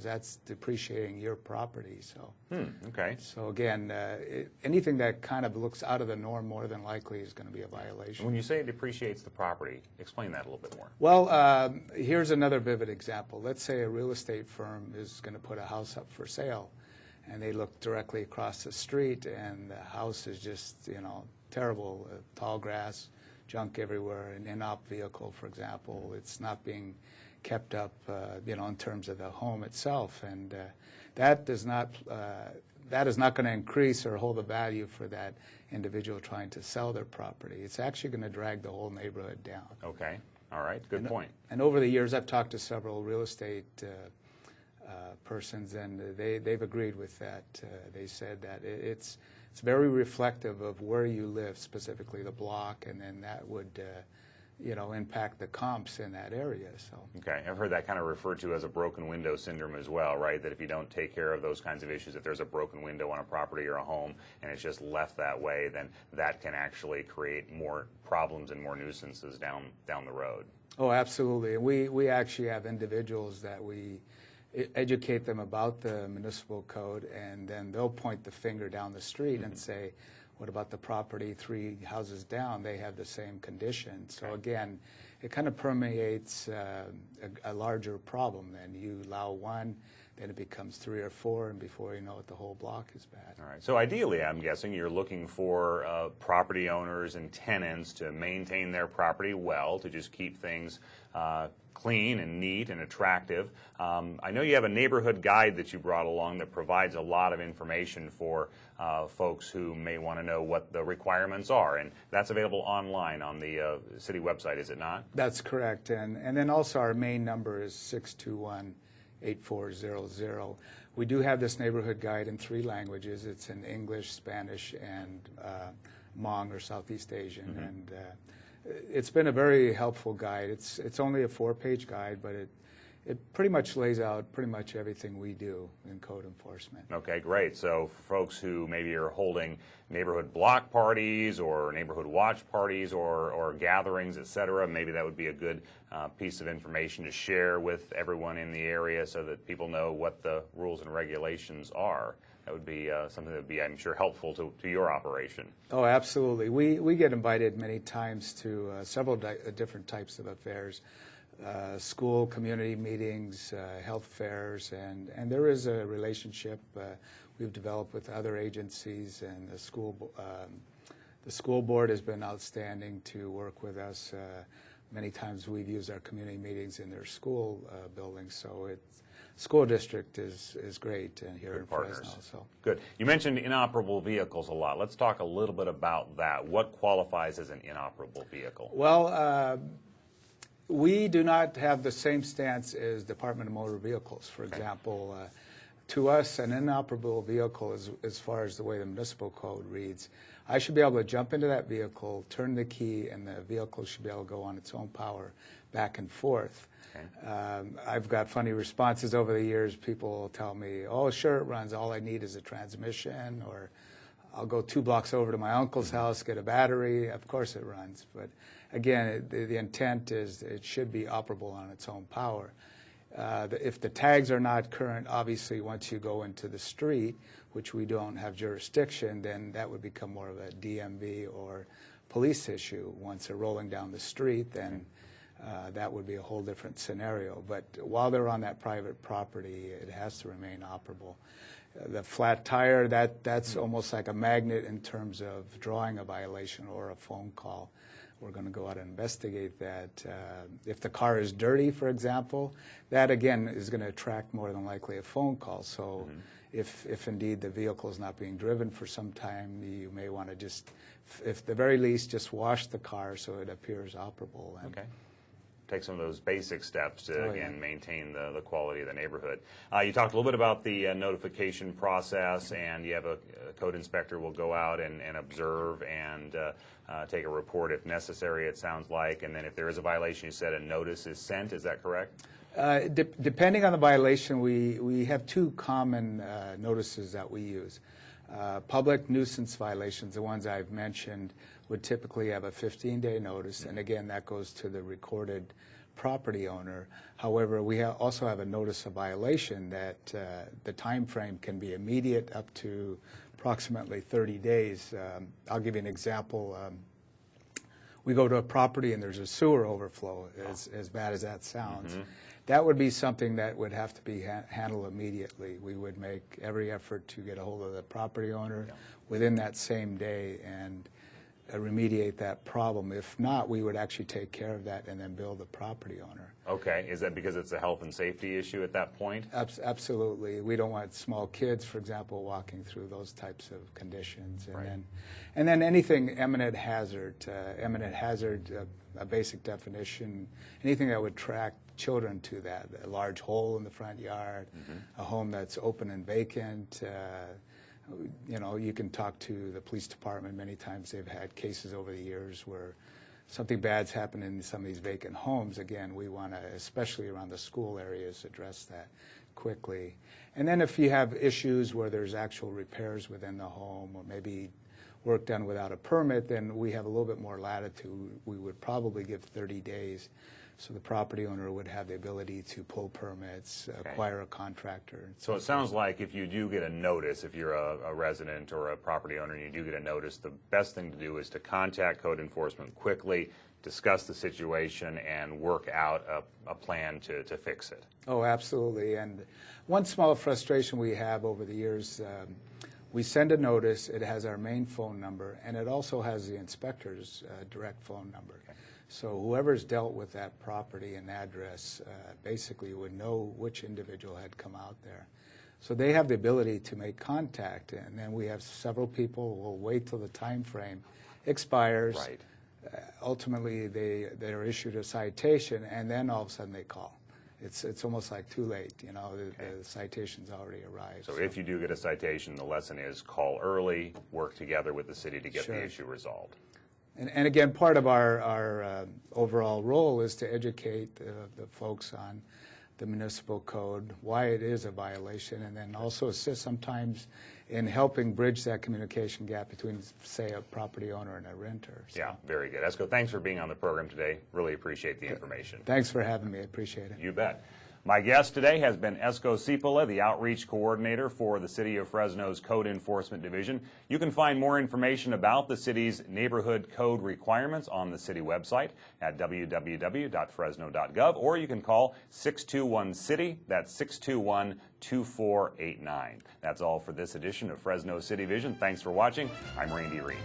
That's depreciating your property. So, okay. So again, anything that kind of looks out of the norm more than likely is going to be a violation. When you say it depreciates the property, explain that a little bit more. Well, here's another vivid example. Let's say a real estate firm is going to put a house up for sale, and they look directly across the street, and the house is just, terrible, tall grass, junk everywhere, an in-op vehicle, for example. It's not being kept up, in terms of the home itself, and that is not going to increase or hold the value for that individual trying to sell their property. It's actually going to drag the whole neighborhood down. Okay, all right, good point. And over the years, I've talked to several real estate persons, and they've agreed with that. They said that it's very reflective of where you live, specifically the block, and then that would impact the comps in that area. So. Okay, I've heard that kind of referred to as a broken window syndrome as well, right? That if you don't take care of those kinds of issues, if there's a broken window on a property or a home and it's just left that way, then that can actually create more problems and more nuisances down the road. Oh, absolutely. We actually have individuals that we educate them about the municipal code, and then they'll point the finger down the street and say, what about the property 3 houses down? They have the same condition. So again, it kind of permeates a larger problem. Then you allow one, then it becomes 3 or 4, and before you know it, the whole block is bad. All right. So ideally, I'm guessing you're looking for property owners and tenants to maintain their property well, to just keep things clean and neat and attractive. I know you have a neighborhood guide that you brought along that provides a lot of information for folks who may want to know what the requirements are, and that's available online on the city website, is it not? That's correct, and then also our main number is 621-8400. We do have this neighborhood guide in 3 languages. It's in English, Spanish, and Hmong or Southeast Asian, and it's been a very helpful guide. It's only a 4-page guide, but it pretty much lays out pretty much everything we do in code enforcement. Okay, great. So for folks who maybe are holding neighborhood block parties or neighborhood watch parties or gatherings, et cetera, maybe that would be a good piece of information to share with everyone in the area so that people know what the rules and regulations are. That would be something that would be, I'm sure, helpful to your operation. Oh, absolutely. We get invited many times to several different types of affairs. School, community meetings, health fairs, and there is a relationship we've developed with other agencies, and the school board has been outstanding to work with us. Many times we've used our community meetings in their school buildings, so school district is great here in Fresno. So. Good. You mentioned inoperable vehicles a lot. Let's talk a little bit about that. What qualifies as an inoperable vehicle? Well, we do not have the same stance as Department of Motor Vehicles. For example, to us, an inoperable vehicle is, as far as the way the municipal code reads, I should be able to jump into that vehicle, turn the key, and the vehicle should be able to go on its own power back and forth. Okay. I've got funny responses over the years. People will tell me, oh, sure, it runs. All I need is a transmission, or I'll go 2 blocks over to my uncle's house, get a battery. Of course it runs. But again, the intent is it should be operable on its own power. If the tags are not current, obviously once you go into the street, which we don't have jurisdiction, then that would become more of a DMV or police issue. Once they're rolling down the street, then that would be a whole different scenario. But while they're on that private property, it has to remain operable. The flat tire, that's almost like a magnet in terms of drawing a violation or a phone call. We're going to go out and investigate that. If the car is dirty, for example, that again is going to attract more than likely a phone call. So if indeed the vehicle is not being driven for some time, you may want to just, if the very least, just wash the car so it appears operable. And take some of those basic steps to, again, maintain the quality of the neighborhood. You talked a little bit about the notification process, and you have a code inspector will go out and observe and take a report if necessary, it sounds like. And then if there is a violation, you said a notice is sent. Is that correct? Depending on the violation, we have 2 common notices that we use. Public nuisance violations, the ones I've mentioned, would typically have a 15-day notice, and again, that goes to the recorded property owner. However, we also have a notice of violation that the time frame can be immediate up to approximately 30 days. I'll give you an example. We go to a property and there's a sewer overflow, as bad as that sounds. Mm-hmm. That would be something that would have to be handled immediately. We would make every effort to get a hold of the property owner within that same day and remediate that problem. If not, we would actually take care of that and then bill the property owner. Okay. Is that because it's a health and safety issue at that point? Absolutely. We don't want small kids, for example, walking through those types of conditions. And, right. then anything imminent hazard. A basic definition, anything that would attract children to that. A large hole in the front yard, a home that's open and vacant. You know, you can talk to the police department. Many times they've had cases over the years where something bad's happened in some of these vacant homes. Again, we want to, especially around the school areas, address that quickly. And then if you have issues where there's actual repairs within the home or maybe work done without a permit, then we have a little bit more latitude. We would probably give 30 days so the property owner would have the ability to pull permits, acquire a contractor. So it sounds like if you do get a notice, if you're a resident or a property owner and you do get a notice, the best thing to do is to contact code enforcement quickly, discuss the situation, and work out a plan to fix it. Oh, absolutely. And one small frustration we have over the years, we send a notice, it has our main phone number, and it also has the inspector's direct phone number. Okay. So whoever's dealt with that property and address basically would know which individual had come out there. So they have the ability to make contact, and then we have several people who will wait till the time frame expires. Right. Ultimately, they're issued a citation, and then all of a sudden they call. It's almost like too late, you know, the citation's already arrived. So if you do get a citation, the lesson is call early, work together with the city to get the issue resolved. And again, part of our overall role is to educate the folks on the municipal code, why it is a violation, and then also assist sometimes in helping bridge that communication gap between, say, a property owner and a renter. So. Yeah, very good. Esko, thanks for being on the program today. Really appreciate the information. Thanks for having me. I appreciate it. You bet. My guest today has been Esko Siipola, the Outreach Coordinator for the City of Fresno's Code Enforcement Division. You can find more information about the city's neighborhood code requirements on the city website at www.fresno.gov, or you can call 621-CITY. That's 621-2489. That's all for this edition of Fresno City Vision. Thanks for watching. I'm Randy Reed.